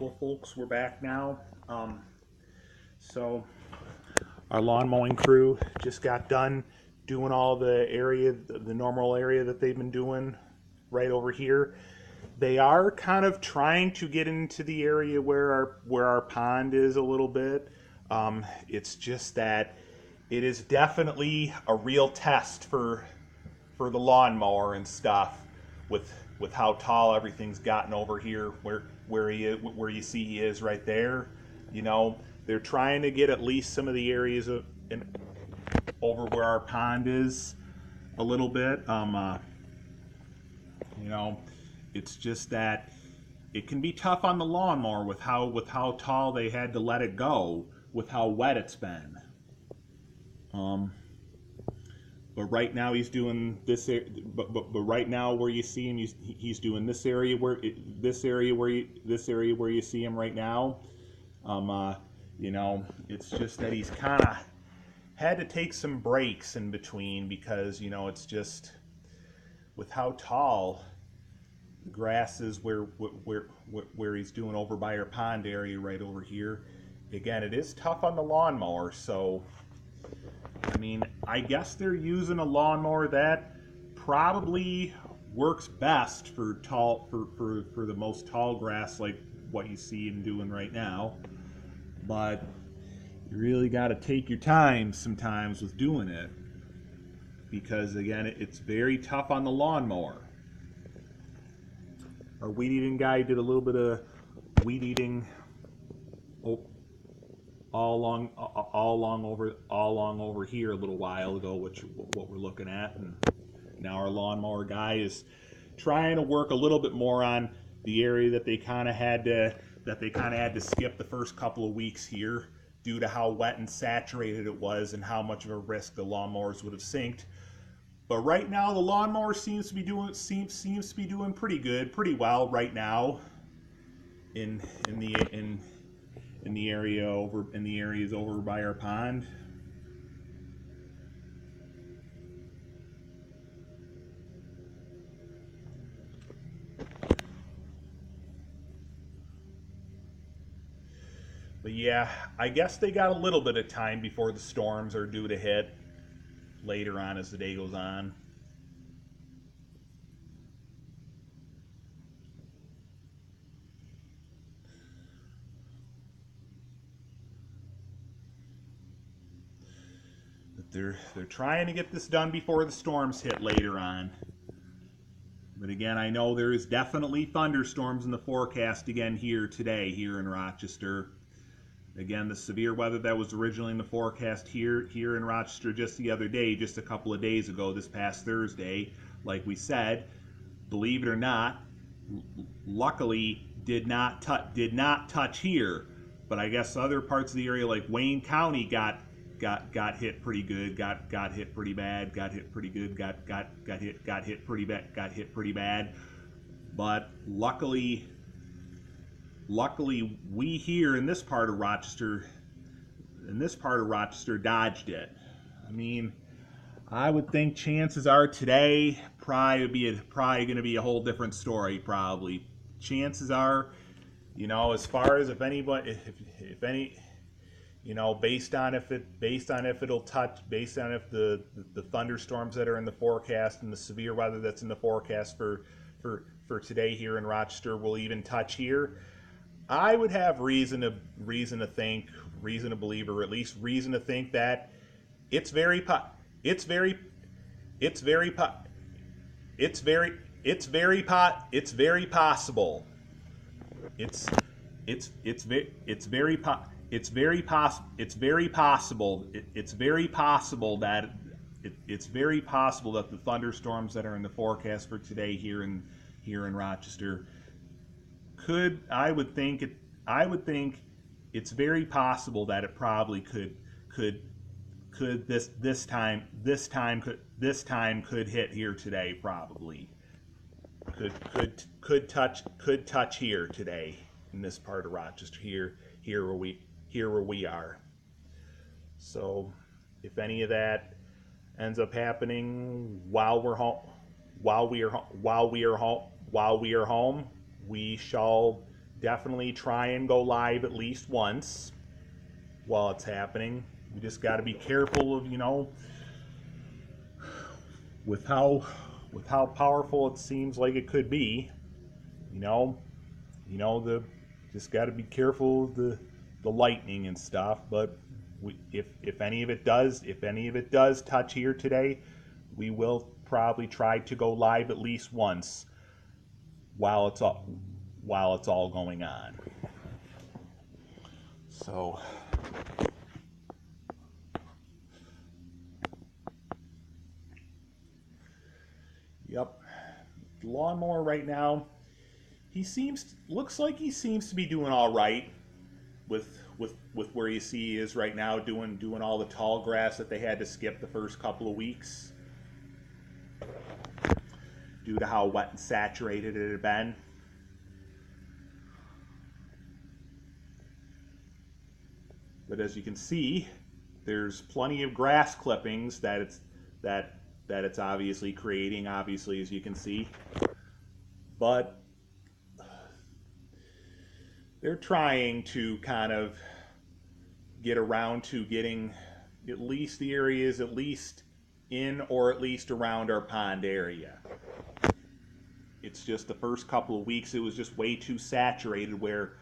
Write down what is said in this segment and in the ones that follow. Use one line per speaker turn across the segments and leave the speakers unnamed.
Well, folks, we're back now. So our lawn mowing crew just got done doing all the area, the normal area that they've been doing right over here. They are kind of trying to get into the area where our pond is a little bit. It's just that it is definitely a real test for the lawnmower and stuff with how tall everything's gotten over here where you see he is right there. You know, they're trying to get at least some of the areas over where our pond is a little bit. You know, it's just that it can be tough on the lawnmower with how tall they had to let it go with how wet it's been. But right now he's doing this. But right now where you see him, he's doing this area where you see him right now. You know, it's just that he's kind of had to take some breaks in between because it's just with how tall the grass is where he's doing over by our pond area right over here. Again, it is tough on the lawnmower, so. I mean, I guess they're using a lawnmower that probably works best for the most tall grass like what you see him doing right now. But you really got to take your time sometimes with doing it because again, it's very tough on the lawnmower. Our weed eating guy did a little bit of weed eating. All along over here a little while ago, what we're looking at, and now our lawnmower guy is trying to work a little bit more on the area that they kind of had to skip the first couple of weeks here due to how wet and saturated it was and how much of a risk the lawnmowers would have synced. But right now the lawnmower seems to be doing pretty good, pretty well right now in the areas over by our pond. But yeah, I guess they got a little bit of time before the storms are due to hit later on as the day goes on. They're trying to get this done before the storms hit later on. But again, I know there is definitely thunderstorms in the forecast again here today, here in Rochester. Again, the severe weather that was originally in the forecast here in Rochester just the other day, just a couple of days ago, this past Thursday, like we said, believe it or not, luckily did not touch here. But I guess other parts of the area like Wayne County got hit pretty good, got hit pretty bad, got hit pretty good, got hit pretty bad. But luckily we here in this part of Rochester dodged it. I mean, I would think chances are today probably going to be a whole different story. Probably chances are, as far as if anybody, if any. Based on if it'll touch, based on if the thunderstorms that are in the forecast and the severe weather that's in the forecast for today here in Rochester will even touch here, I would have reason to believe, or at least reason to think that it's very possible. It's very possible that the thunderstorms that are in the forecast for today here in Rochester I would think it's very possible that it probably could this time could hit here today, probably could touch here today in this part of Rochester here where we are. So if any of that ends up happening while we are home, we shall definitely try and go live at least once while it's happening. We just got to be careful of, with how powerful it seems like it could be. You know, the just got to be careful of the lightning and stuff. But if any of it does touch here today, we will probably try to go live at least once while it's all going on. So, yep, the lawnmower right now, looks like he seems to be doing all right with where you see he is right now, doing all the tall grass that they had to skip the first couple of weeks due to how wet and saturated it had been. But as you can see, there's plenty of grass clippings that it's obviously creating, obviously, as you can see. But they're trying to kind of get around to getting at least the areas at least in or at least around our pond area. It's just the first couple of weeks it was just way too saturated, where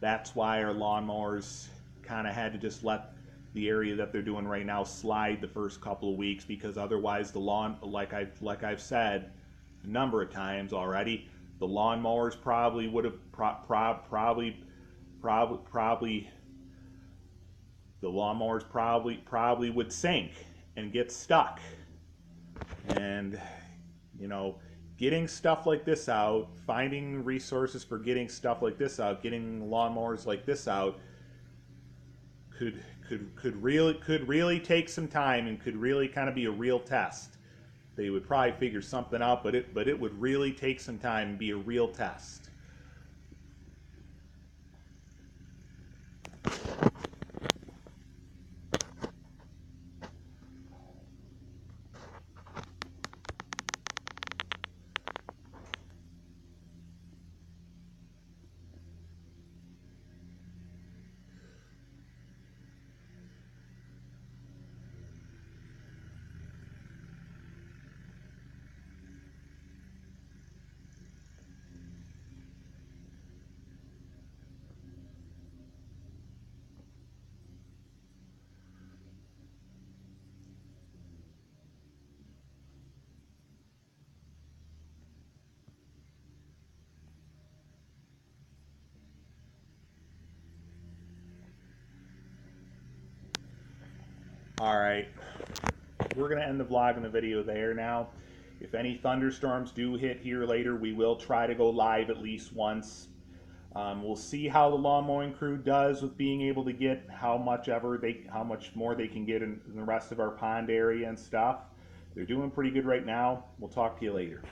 that's why our lawnmowers kind of had to just let the area that they're doing right now slide the first couple of weeks, because otherwise the lawn, like I've said a number of times already, the lawnmowers probably would have the lawnmowers probably would sink and get stuck. And getting stuff like this out, finding resources for getting stuff like this out, getting lawnmowers like this out could really take some time and could really kind of be a real test. They would probably figure something out, but it would really take some time and be a real test. Alright, we're going to end the vlog and the video there now. If any thunderstorms do hit here later, we will try to go live at least once. We'll see how the lawn mowing crew does with being able to get how much more they can get in the rest of our pond area and stuff. They're doing pretty good right now. We'll talk to you later.